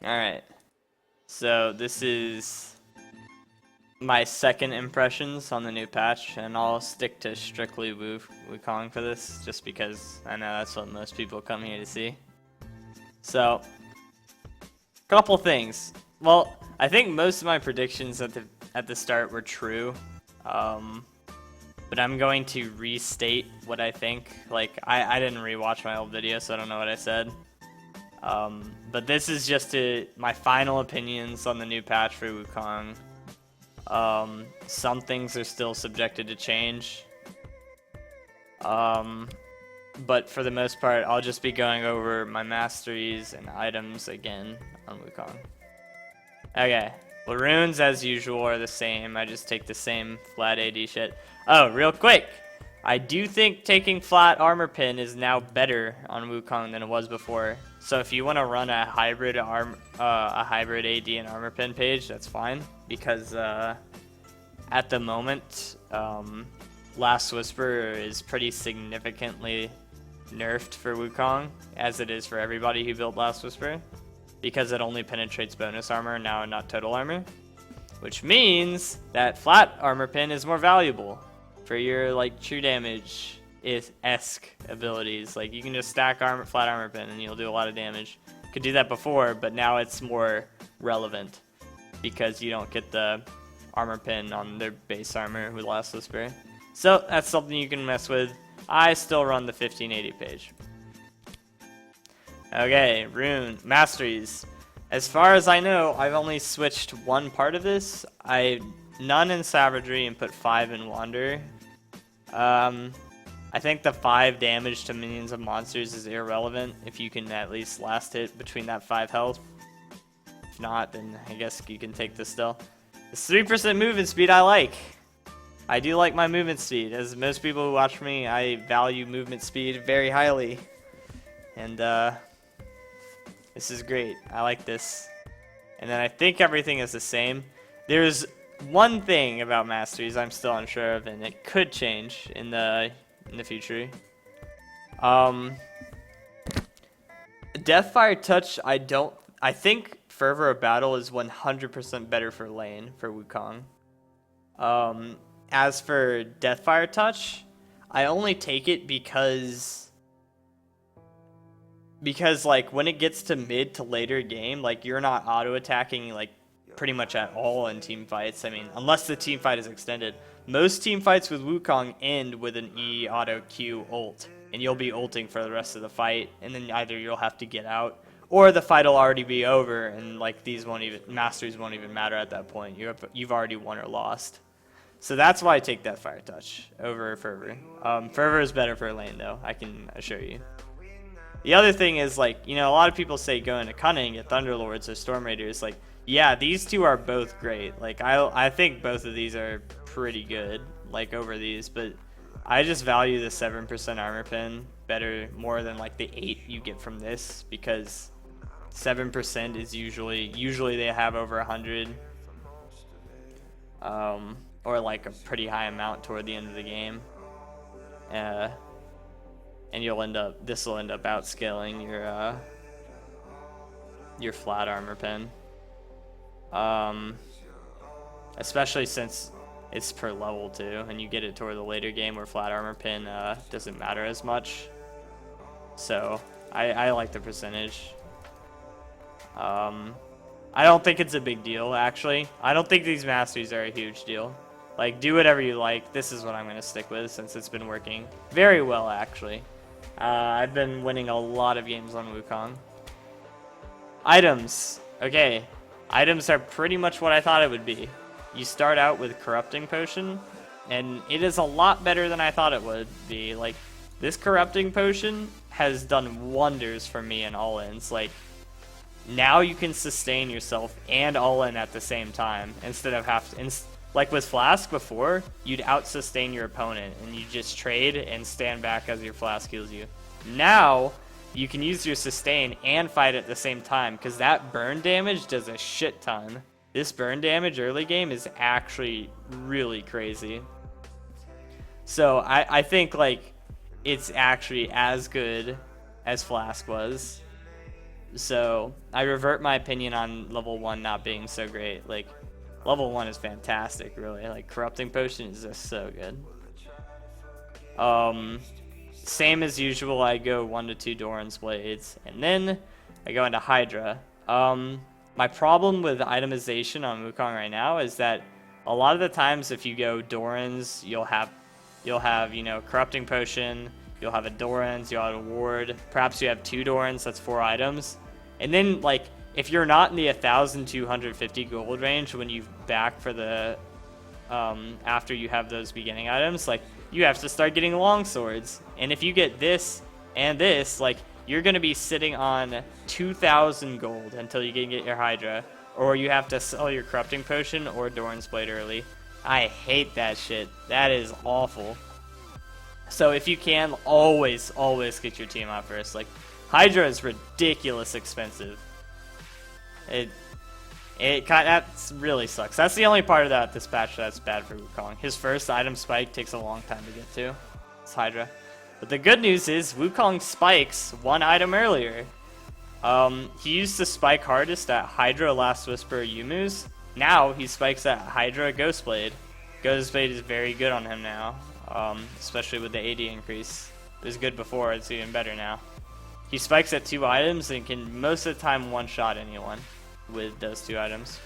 Alright. So this is my second impressions on the new patch, and I'll stick to strictly Wukong for this, just because I know that's what most people come here to see. So, couple things. Well, I think most of my predictions at the start were true, but I'm going to restate what I think. Like, I didn't rewatch my old video, so I don't know what I said. But this is just my final opinions on the new patch for Wukong. Some things are still subjected to change. But for the most part, I'll just be going over my masteries and items again on Wukong. Okay, well, runes as usual are the same. I just take the same flat AD shit. Oh, real quick, I do think taking flat armor pin is now better on Wukong than it was before. So if you want to run a hybrid AD and armor pin page, that's fine, because at the moment, Last Whisper is pretty significantly nerfed for Wukong, as it is for everybody who built Last Whisper, because it only penetrates bonus armor now and not total armor, which means that flat armor pin is more valuable for your like true damage esque abilities. Like, you can just stack flat armor pin and you'll do a lot of damage. Could do that before, but now it's more relevant because you don't get the armor pin on their base armor with Last Whisper. So that's something you can mess with. I still run the 1580 page. Okay, rune masteries. As far as I know, I've only switched one part of this. None in savagery and put 5 in wander. I think the 5 damage to minions of monsters is irrelevant if you can at least last hit between that 5 health. If not, then I guess you can take this still. This 3% movement speed I like. I do like my movement speed. As most people who watch me, I value movement speed very highly. And this is great. I like this. And then I think everything is the same. There's one thing about masteries I'm still unsure of, and it could change in the future. Deathfire Touch, I think Fervor of Battle is 100% better for lane for Wukong. As for Deathfire Touch, I only take it because like when it gets to mid to later game, like you're not auto attacking like pretty much at all in team fights. I mean, unless the team fight is extended. Most team fights with Wukong end with an E auto Q ult, and you'll be ulting for the rest of the fight, and then either you'll have to get out, or the fight will already be over, and like masteries won't even matter at that point. You've already won or lost. So that's why I take Deathfire Touch over Fervor. Fervor is better for lane though, I can assure you. The other thing is, like, you know, a lot of people say go into Cunning, get Thunderlords or Storm Raiders. Like, yeah, these two are both great. Like, I think both of these are pretty good, like, over these. But I just value the 7% armor pin more than, like, the 8 you get from this. Because 7% is usually they have over 100. Or, like, a pretty high amount toward the end of the game. And this will end up outscaling your flat armor pin. Especially since it's per level too, and you get it toward the later game where flat armor pin doesn't matter as much. So I like the percentage. I don't think it's a big deal, actually. I don't think these masteries are a huge deal. Like, do whatever you like. This is what I'm going to stick with since it's been working very well, actually. I've been winning a lot of games on Wukong. Items. Okay. Items are pretty much what I thought it would be. You start out with Corrupting Potion, and it is a lot better than I thought it would be. Like, this Corrupting Potion has done wonders for me in all-ins. Like, now you can sustain yourself and all-in at the same time, instead of like with Flask before, you'd out-sustain your opponent, and you just trade and stand back as your Flask heals you. Now, you can use your sustain and fight at the same time, because that burn damage does a shit ton. This burn damage early game is actually really crazy. So I think like it's actually as good as Flask was. So I revert my opinion on level 1 not being so great. Like, level 1 is fantastic, really. Like, Corrupting Potion is just so good. Same as usual, I go 1 to 2 Doran's Blades, and then I go into Hydra. My problem with itemization on Wukong right now is that a lot of the times if you go Doran's, you'll have, you know, Corrupting Potion, you'll have a Doran's, you'll have a Ward, perhaps you have 2 Doran's, that's 4 items. And then, like, if you're not in the 1,250 gold range when you back for the, after you have those beginning items, like, you have to start getting long swords. And if you get this and this, like, you're going to be sitting on 2,000 gold until you can get your Hydra. Or you have to sell your Corrupting Potion or Doran's Blade early. I hate that shit. That is awful. So if you can, always get your team out first. Like, Hydra is ridiculous expensive. That really sucks. That's the only part of this patch that's bad for Wukong. His first item spike takes a long time to get to. It's Hydra. But the good news is Wukong spikes 1 item earlier. He used to spike hardest at Hydra, Last Whisper, Yumu's. Now he spikes at Hydra, Ghostblade. Ghostblade is very good on him now, especially with the AD increase. It was good before, it's even better now. He spikes at 2 items and can most of the time one-shot anyone with those 2 items.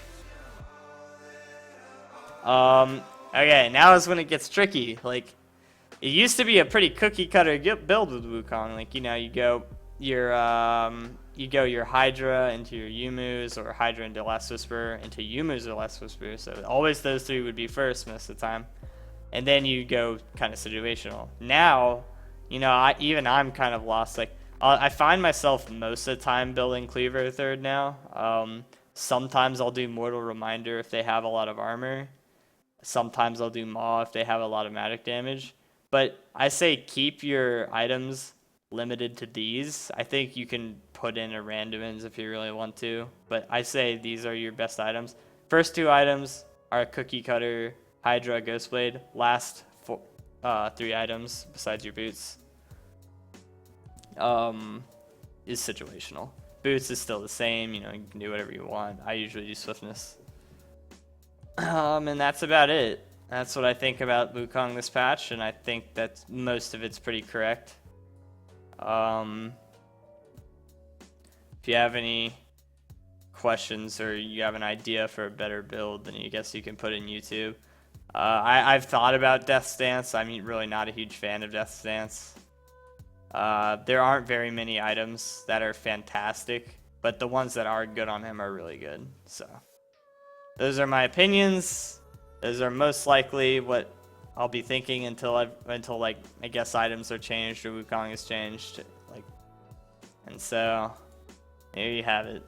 Okay, now is when it gets tricky. Like, it used to be a pretty cookie-cutter build with Wukong. Like, you know, you go your Hydra into your Yumu's, or Hydra into Last Whisper, into Yumu's or Last Whisper. So always those 3 would be first most of the time. And then you go kind of situational. Now, you know, I'm kind of lost. Like, I find myself most of the time building Cleaver third now. Sometimes I'll do Mortal Reminder if they have a lot of armor. Sometimes I'll do Maw if they have a lot of magic damage. But I say keep your items limited to these. I think you can put in a randomins if you really want to. But I say these are your best items. First 2 items are Cookie Cutter, Hydra, Ghostblade. Last 3 items, besides your boots, is situational. Boots is still the same, you know, you can do whatever you want. I usually do swiftness. And that's about it. That's what I think about Wukong this patch, and I think that most of it's pretty correct. If you have any questions or you have an idea for a better build, then I guess you can put in YouTube. I've thought about Death Stance. I'm really not a huge fan of Death Stance. There aren't very many items that are fantastic, but the ones that are good on him are really good. So those are my opinions. Those are most likely what I'll be thinking until like I guess items are changed or Wukong is changed. Like, and so there you have it.